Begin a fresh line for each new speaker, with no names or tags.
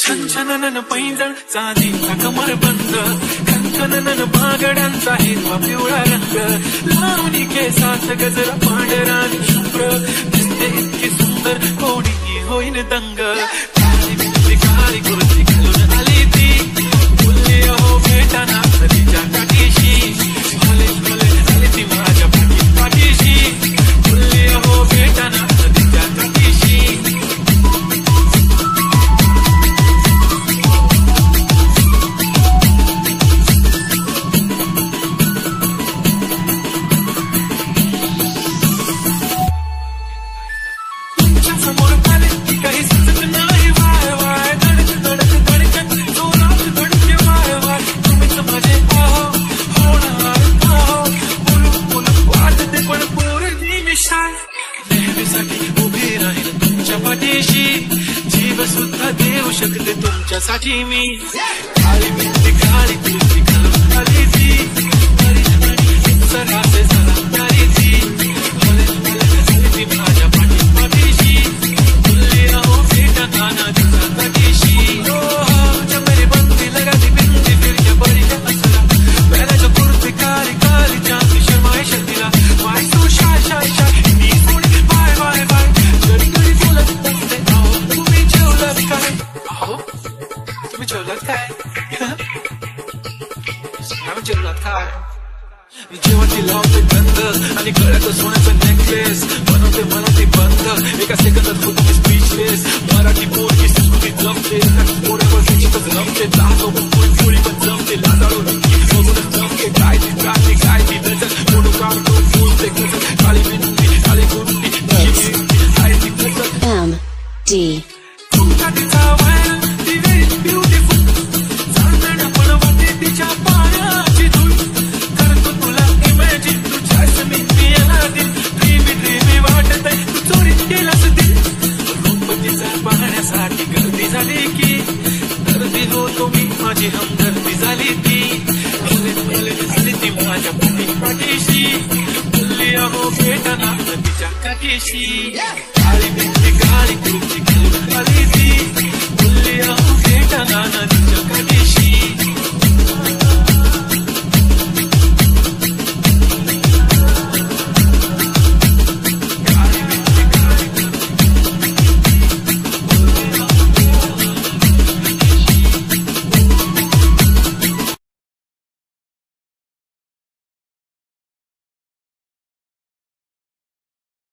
छनछनन पैंजण चांदीचा कमरबंद, खनखनन बागड्यांचा हिरवा पिवळा रंग, लावणी केसात गजरा पांढरा आणि शुभ्र, दिसते इतकी सुंदर कोणीही होईन दंग. काळी बिंदी काळी कुर्ती घालून आली ती, बोलली अहो भेटाना तिच्या काठीशी, भले भले आली ती माझ्या पाठीशी, बोलली अहो भेटाना तिच्या काठीशी. समोर आले की काही सुचत नाही, वाय वाय धडक धडक धडकन जोरात धडके, वाय वाय तुम्हीच माझे आहो होणार आहो, बोलू बोलू वाटते पण पोरगी मिशाय, नेहमीसाठी उभी राहील तुमच्या पाठीशी, जीव सुद्धा देऊ शकते तुमच्यासाठी मी. काळी बिंदी काळी कुर्ती घालून आली ती, सरासे सरा प्यारी ती, भले भले झाली ती माझ्या पाठीशी, बोलली अहो भेटना तिच्या काठीशी. जब मेरी बंदी लगा दी बिंदी फिर क्या बड़ी क्या असला, पहले जो कुर्ती काली काली चांदी शर्माए शर्मिला, why so shy shy shy नी सोनी वाय वाय वाय, गरी गरी बोलत बसते अहो तुम्ही जेवलात काय, अहो तुम्ही जेवलात काय, आम्ही जेवलात काय. जेव्हा ती लावते गंध आणि गळ्यात सोन्याचं नेकलेस, बनवते मला ती बंद, एका सेकंदात होतो मी स्पीचलेस. मराठी पोरगी संस्कृती जमते, पोऱ्यावर तिचीच रमते, लाजो पोळी पोळी पण जमते, लाजाळू रंगी बघूनच जमते, काय ती गाते काय ती नजर, फोटो काढतो फुलते गजर, काळी बिंदी काळी कुर्ती काय ती गजर.
MD
तुमच्या तिचा वायर ती व्हेरी ब्युटिफुल, चांदण्या पण वाटते तिच्या पायाची धूळ, करतो तुला इमॅजिन तुझ्याच मी पियाला दिन, ड्रीमी ड्रीमी वाटत आहे तू चोरी केलास दिन. रूप तिचा पाहण्यासाठी गर्दी झाली की, गर्दी होतो मी माझी हमदर्दी झाली ती, भले भले झाली ती माझ्या पाठीशी, बोलली अहो भेटना तिच्या काठीशी. काळी बिंदी काळी कुर्ती घालून आली ती, बोलली अहो भेटना